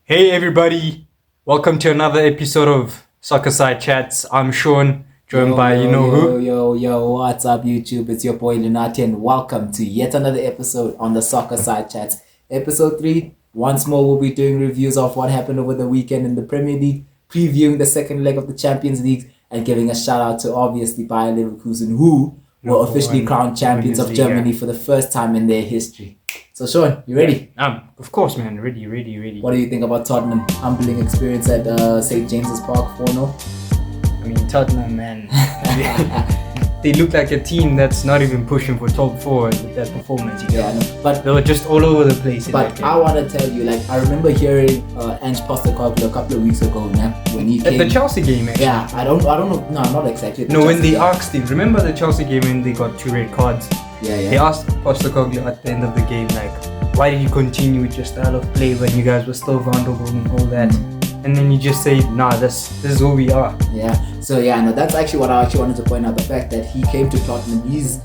Hey everybody, welcome to another episode of Soccer Side Chats. I'm Sean, joined by who. Yo, what's up YouTube? It's your boy Lunati and welcome to yet another episode on the Soccer Side Chats. Episode 3, once more we'll be doing reviews of what happened over the weekend in the Premier League, previewing the second leg of the Champions League, and giving a shout out to obviously Bayer Leverkusen, who were officially crowned champions of Germany for the first time in their history. So Sean, you ready? Of course man, ready. What do you think about Tottenham? Humbling experience at St. James's Park 4-0? I mean, Tottenham, man. They look like a team that's not even pushing for top 4 with that performance. Yeah, I know. But they were just all over the place. But I want to tell you, I remember hearing Ange Postecoglou a couple of weeks ago, when he came at the Chelsea game. Actually. Yeah, I don't know. No, not exactly. No, when they asked him, remember the Chelsea game when they got 2 red cards? Yeah. They asked Postecoglou at the end of the game, why did you continue with your style of play when you guys were still vulnerable and all that? And then you just say, nah, this is who we are. Yeah. So that's actually what I actually wanted to point out. The fact that he came to Tottenham, his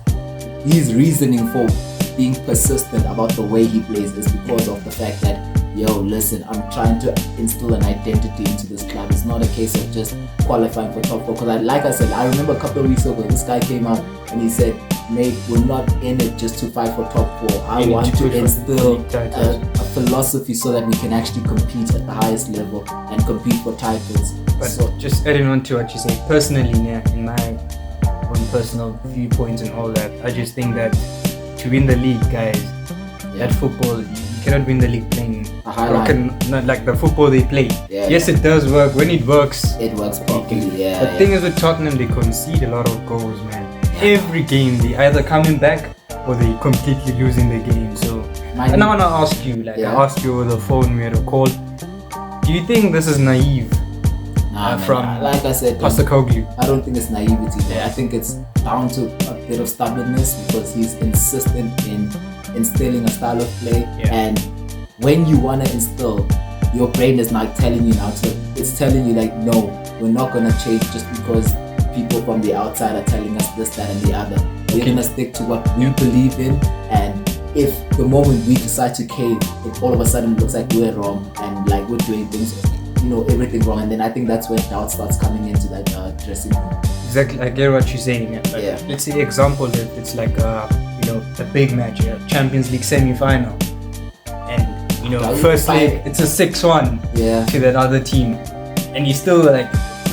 reasoning for being persistent about the way he plays is because of the fact that, listen, I'm trying to instill an identity into this club. It's not a case of just qualifying for top 4. Because like I said, I remember a couple of weeks ago, this guy came out and he said, mate, we're not in it just to fight for top 4. I want to instill a philosophy so that we can actually compete at the highest level and compete for titles. But just adding on to what you say, personally, in my own personal viewpoints and all that, I just think that to win the league, guys, that football, you cannot win the league playing not like the football they play. Yes, it does work. When it works properly. The thing is with Tottenham, they concede a lot of goals, man. Every game they either coming back or they completely losing the game. So and I wanna ask you, I asked you over the phone, we had a call. Do you think this is naive from like I said, Postecoglou? I don't think it's naivety. I think it's down to a bit of stubbornness because he's insistent in instilling a style of play. And when you wanna instill, your brain is not telling you now it's telling you no, we're not gonna change just because people from the outside are telling us this, that, and the other. We're gonna stick to what we believe in, and if the moment we decide to cave, it all of a sudden looks like we're wrong and we're doing things, everything wrong, and then I think that's when doubt starts coming into that dressing room. Exactly, I get what you're saying. Let's say example, if it's a big match, Champions League semi-final, and first leg it's a 6-1 to that other team, and you still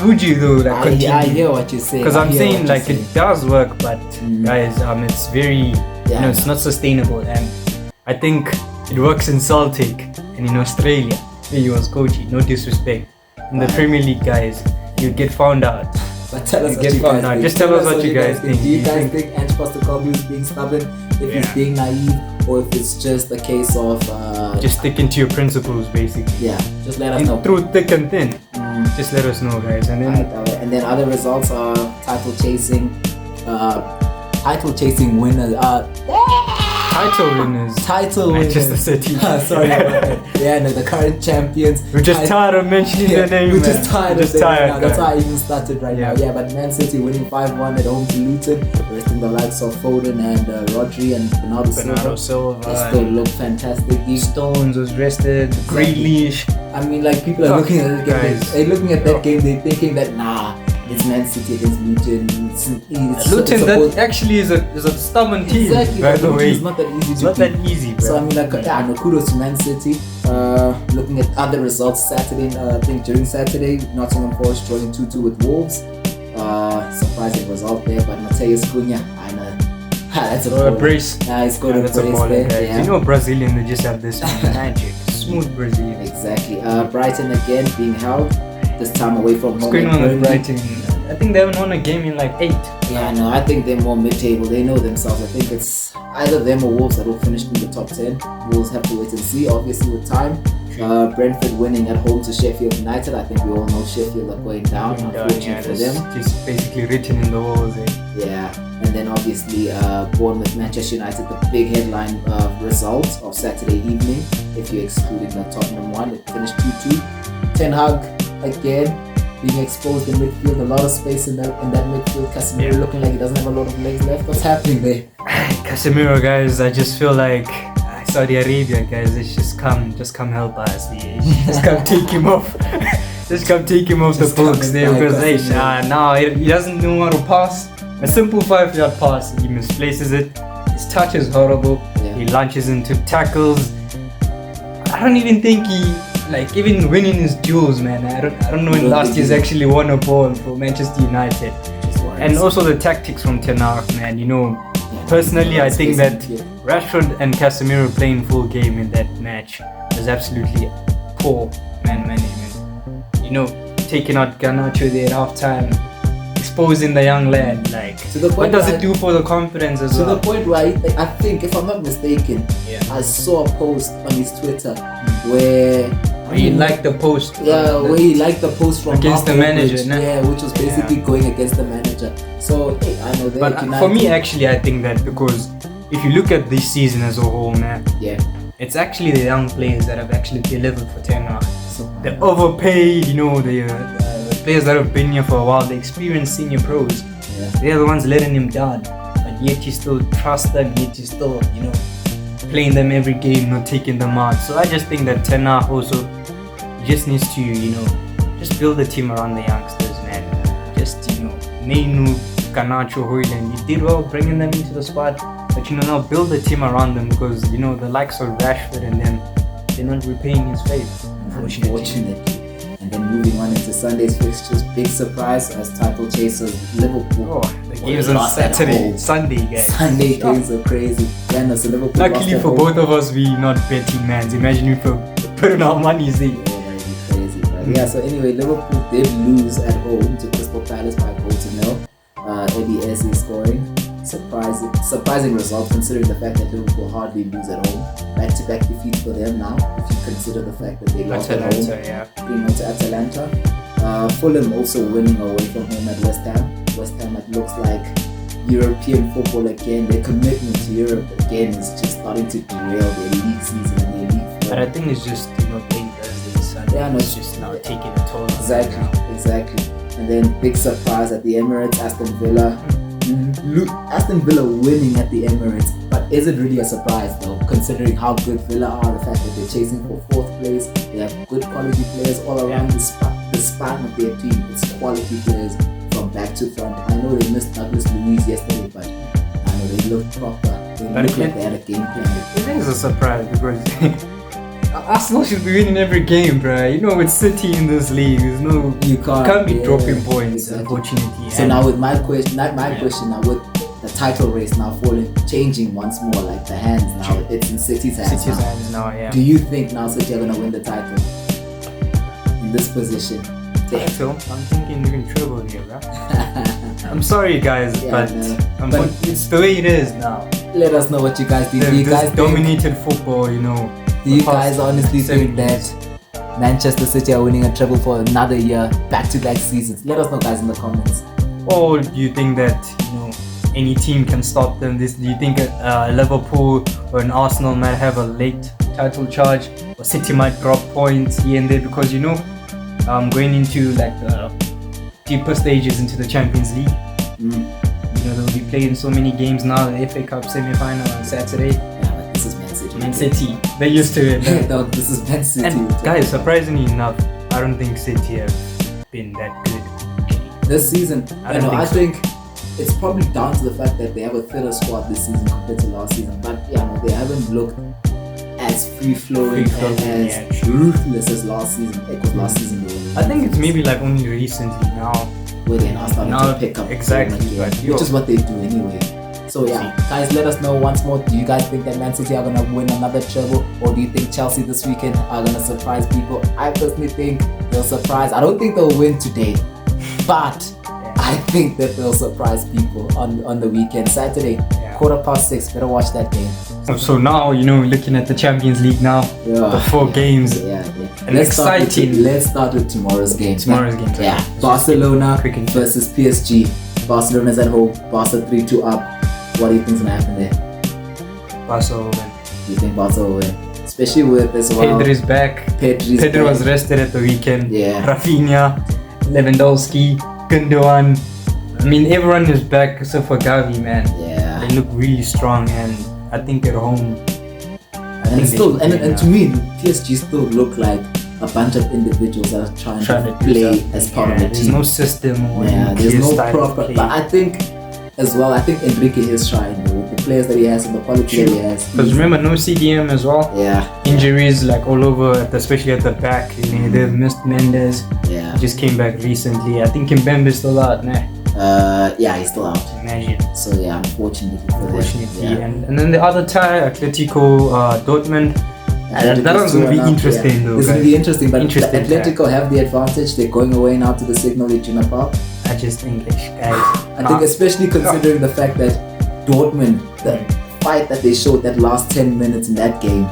would you though continue? I hear what you're saying. Because I'm saying it does work, but guys, it's very it's not sustainable, and I think it works in Celtic and in Australia where he was coaching. No disrespect. In the Premier League, guys, you get found out. But tell us what you guys think. Just tell us what you guys think. Do you guys think Ange Postecoglou is being stubborn? If he's being naive, or if it's just a case of just sticking to your principles, basically. Yeah, just let us know. Through thick and thin. Just let us know, guys. And then other results are title chasing winners. Title winners. Manchester City. Sorry about that. The current champions. We're just tired of mentioning their name. We're just tired of now. That's why I even started right now. Yeah, but Man City winning 5-1 at home to Luton, resting the likes of Foden and Rodri and Bernardo Silva. They still look fantastic. Stones was rested. Grealish. I mean, people are looking at the game. They're looking at that game. They're thinking that it's Man City against Luton. Luton that actually is a stubborn team. Exactly. By the way, it's not that easy. It's not that easy, bro. So I mean, kudos to Man City. Looking at other results, Saturday. I think during Saturday, Nottingham Forest drawing 2-2 with Wolves. Surprising result there, but Mateus Cunha, I know. That's a brace. He scored a brace there. Yeah. Brazilian, they just have this magic, smooth Brazilian. Exactly. Brighton again being held. This time away from home. What's going on with Brighton? I think they haven't won a game in 8. Yeah, no, I think they're more mid-table. They know themselves. I think it's either them or Wolves that will finish in the top 10. Wolves have to wait and see, obviously, with time. Brentford winning at home to Sheffield United. I think we all know Sheffield are going down, unfortunately for them. Just basically written in the walls. Yeah, and then obviously Bournemouth, Manchester United, the big headline result of Saturday evening. If you're excluding the Tottenham one, it finished 2-2. Ten Hag again being exposed in midfield, a lot of space in that midfield. Casemiro looking like he doesn't have a lot of legs left. What's happening there? Casemiro, guys, I just feel like Saudi Arabia, guys. Let's just come help us. Just come take him off. Just come take him off the books there because now he doesn't know how to pass. A simple 5-yard pass, he misplaces it. His touch is horrible. He launches into tackles. I don't even think he even winning his duels, man. I don't know when last he's actually won a ball for Manchester United. And also the tactics from Ten Hag, man. Personally, I think that Rashford and Casemiro playing full game in that match was absolutely poor man management. Taking out Garnacho there at halftime, exposing the young lad. What does it do for the confidence as well? To the point where I think, if I'm not mistaken, I saw a post on his Twitter where he liked the post. Where he liked the post from against the manager. Which was basically going against the manager. So I know that. But for me, actually, I think that because if you look at this season as a whole, man, it's actually the young players that have actually delivered for Ten Hag. They're overpaid, the players that have been here for a while, the experienced senior pros. They're the ones letting him down. But yet you still trust them, yet you still, playing them every game, not taking them out. So I just think that Ten Hag also just needs to, just build a team around the youngsters, man. Just, Mainu, Garnacho, Højlund, you did well bringing them into the squad. But, now build a team around them because, the likes of Rashford and them, they're not repaying his faith. Unfortunately. And then moving on into Sunday's fixtures, big surprise as title chasers Liverpool. The games on Saturday, Sunday, guys. Sunday games are crazy. So Liverpool. Luckily for both of us, we not betting mans. Imagine if we putting our money there. Crazy, right? So anyway, Liverpool did lose at home to Crystal Palace by 4-0. Eddie Eze scoring. Surprising result considering the fact that Liverpool hardly lose at home. Back-to-back defeats for them now, if you consider the fact that they lost at home 3-0 to Atalanta. Fulham also winning away from home at West Ham. West Ham, it looks like European football again. Their commitment to Europe again is just starting to derail their league season and their league form. But I think it's just playing Thursday, Sunday. It's just now taking a toll. Exactly. And then big surprise at the Emirates, Aston Villa. Aston Villa winning at the Emirates, but is it really a surprise though, considering how good Villa are, the fact that they're chasing for 4th place, they have good quality players all around the span of their team. It's quality players from back to front. I know they missed Douglas Luiz yesterday, but I know they look proper. They look like they had a game plan. It is a surprise because Arsenal should be winning every game, bro. With City in this league, you can't be dropping points, unfortunately. So now with my question, now with the title race now changing once more, like the hands now, it's in City's hands now. Do you think now City are gonna win the title in this position? Title? I'm thinking you can treble here, bro. I'm sorry, guys, but it's the way it is now. Let us know what you guys think. You guys dominated football, Do you guys honestly think that Manchester City are winning a treble for another year, back-to-back seasons? Let us know, guys, in the comments. Or do you think that any team can stop them? Do you think Liverpool or an Arsenal might have a late title charge, or City might drop points here and there because going into the deeper stages into the Champions League? They'll be playing so many games now. The FA Cup semi-final on Saturday. This is Man City. Man City. They're used to it. No, this is Man City. And guys, surprisingly enough, I don't think City have been that good this season. I think it's probably down to the fact that they have a thinner squad this season compared to last season. But they haven't looked as free-flowing and as ruthless as last season. Because last season I think it's maybe only recently now where they're now starting to pick up exactly, which is what they do anyway. So guys, let us know once more. Do you guys think that Man City are gonna win another treble, or do you think Chelsea this weekend are gonna surprise people? I personally think they'll surprise. I don't think they'll win today, but I think that they'll surprise people on the weekend, Saturday, 6:15. Better watch that game. So now looking at the Champions League now, the 4 games. And exciting. Let's start with tomorrow's game. Yeah. Barcelona versus PSG. Barcelona's at home. Barca 3-2 up. What do you think's gonna happen there? Barca will win. You think Barca will win? Especially with as well. Pedri's back. Pedri was rested at the weekend. Rafinha, Lewandowski, Gundogan. I mean, everyone is back except for Gavi, man. Yeah. They look really strong, and I think at home, And it's still, and to me, PSG still look like a bunch of individuals that are trying to play as part of a team. There's no system or there's no proper. But I think as well, Enrique is trying with the players that he has and the quality that he has. Because remember, no CDM as well. Yeah. Injuries like all over, especially at the back. You know, they've missed Mendes. Yeah. He just came back recently. I think Kimpembe's still out, nah. Yeah, he's still out. Imagine. So yeah, unfortunately for them. Yeah. And then the other tie, Atletico Dortmund. That one's going to be interesting though. It's going to be interesting, but Atletico have the advantage. They're going away now to the Signal Iduna Park. I just English guys. I think especially considering the fact that Dortmund, the fight that they showed that last 10 minutes in that game,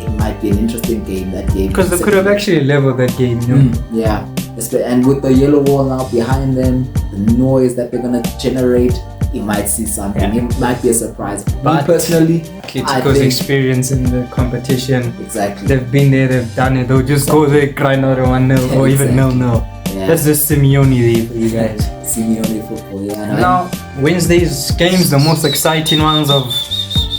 it might be an interesting game, that game. Because they could have actually leveled that game, you know? Yeah. And with the yellow wall now behind them, the noise that they're going to generate, you might see something. Yeah. It might be a surprise. But me personally, Atletico's experience in the competition. Exactly. They've been there, they've done it. They'll just go there, cry out 1-0 or even 0-0. Yeah. That's just Simeone there for you guys. Simeone football, yeah. Now, Wednesday's games, the most exciting ones of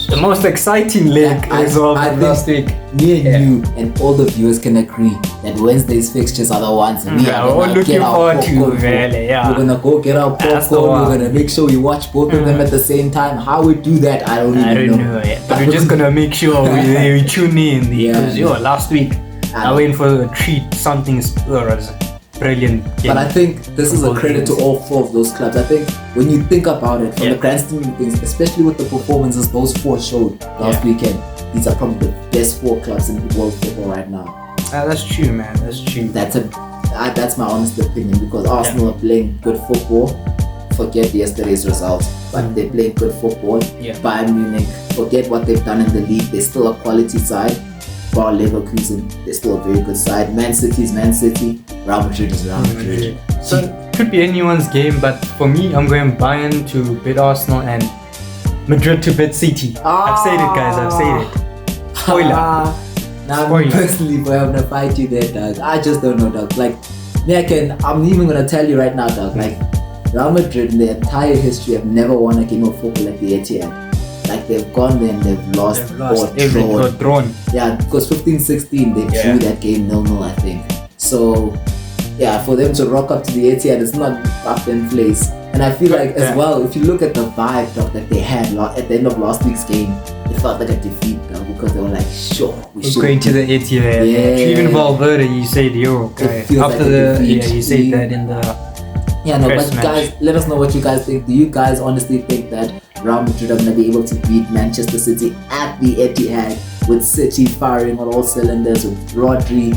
the most exciting leg as well last week. Me and you and all the viewers can agree that Wednesday's fixtures are the ones we are gonna get our popcorn for. We're gonna go get our popcorn. We're gonna make sure we watch both of them at the same time. How we do that, I don't even know. But we're just gonna make sure we tune in because last week I went for a treat, something brilliant game. But I think this is a credit to all four of those clubs. I think when you think about it from the grand scheme of things, especially with the performances those four showed last weekend, these are probably the best four clubs in world football right now. That's true, man. That's true. That's my honest opinion, because Arsenal are playing good football. Forget yesterday's results, but they're playing good football. Bayern Munich, forget what they've done in the league. They're still a quality side. Bayer Leverkusen, they're still a very good side. Man City is Man City. Real Madrid is Real Madrid. So it could be anyone's game, but for me, I'm going Bayern to beat Arsenal and Madrid to beat City. I've said it, guys. I've said it. Spoiler. Now, personally, boy, I'm gonna fight you there, dog. I just don't know, dog. Like, I'm even gonna tell you right now, dog. Like, Real Madrid in their entire history have never won a game of football at the Etihad. Like, they've gone there and they've lost or drawn. Yeah, because 15-16 they drew that game 0-0, I think. So yeah, for them to rock up to the Etihad, it's not up in place. And I feel like as well, if you look at the vibe that they had at the end of last week's game, it felt like a defeat because they were like, sure, we should going to the Etihad. Even Valverde, you said, guys, after the you said that in the but guys, let us know what you guys think. Do you guys honestly think that Real Madrid are going to be able to beat Manchester City at the Etihad, with City firing on all cylinders, with Rodri?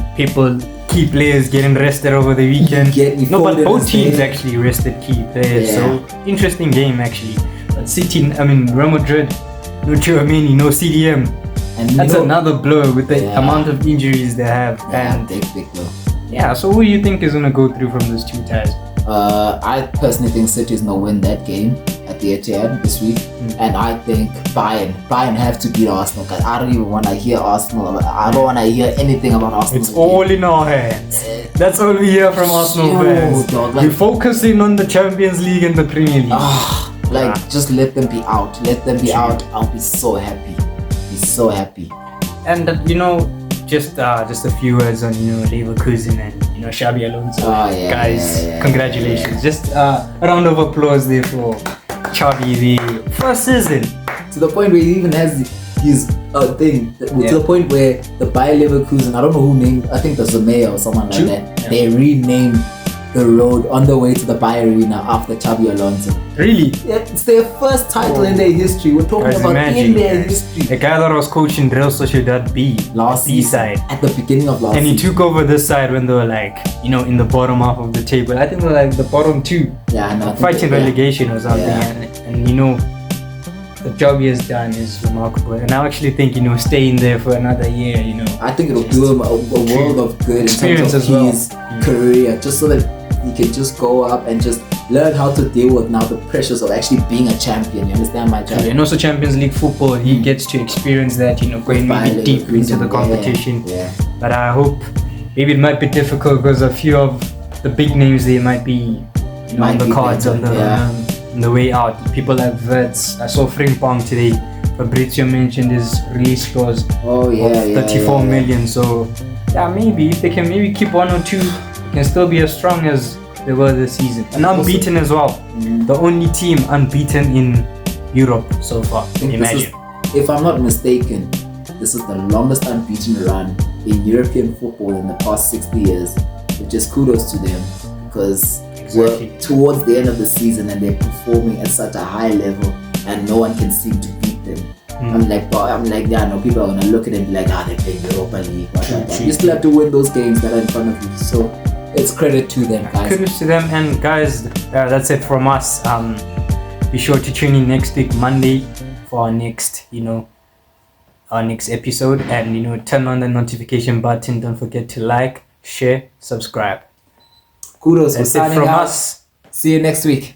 Key players getting rested over the weekend. But both teams actually rested key players. So interesting game actually. But Real Madrid, no Tchouaméni, no CDM. And that's another blow with the amount of injuries they have. And big blow. Yeah, so who do you think is going to go through from those two ties? I personally think City is going to win that game at the Etihad this week, and I think Bayern have to beat Arsenal, because I don't even want to hear Arsenal. I don't want to hear anything about Arsenal. It's all in our hands. That's all we hear from Arsenal fans. We're focusing on the Champions League and the Premier League. Just let them be out. Let them be out. I'll be so happy. Be so happy. And just a few words on Leverkusen and Xabi Alonso. Guys, congratulations. Just a round of applause there for Xabi, the first season. To the point where he even has his thing. To the point where the Bayer Leverkusen, I don't know who named, I think it was the mayor or someone like that. They renamed the road on the way to the Bayer Arena after Xabi Alonso. Really? Yeah, it's their first title in their history. We're talking about in their history. The guy that was coaching Real Sociedad B side at the beginning of last season. And he took over this side when they were in the bottom half of the table. I think they were the bottom two. Fighting relegation or something. And the job he has done is remarkable. And I actually think, staying there for another year, I think it'll do him a world of good experience in terms of his career, just so that he can just go up and just learn how to deal with now the pressures of actually being a champion. You understand my job? And also Champions League football, he gets to experience that, going really deep into the competition. But I hope maybe it might be difficult because a few of the big names there might be on the cards on the way out. People like Verts. I saw Frimpong today Fabrizio mentioned his release clause Oh of 34 million. So yeah, maybe if they can maybe keep one or two, it can still be as strong as they were this season. And unbeaten as well. The only team unbeaten in Europe so far. Imagine. If I'm not mistaken, this is the longest unbeaten run in European football in the past 60 years, which is kudos to them, because we're towards the end of the season and they're performing at such a high level and no one can seem to beat them. I'm like, yeah, no, people are gonna look at it and be like, they play Europa League. You still have to win those games that are in front of you. So it's credit to them, guys. Kudos to them. And guys, that's it from us. Be sure to tune in next week, Monday, for our next episode, and turn on the notification button. Don't forget to like, share, subscribe. Kudos for That's it signing from out. us. See you next week.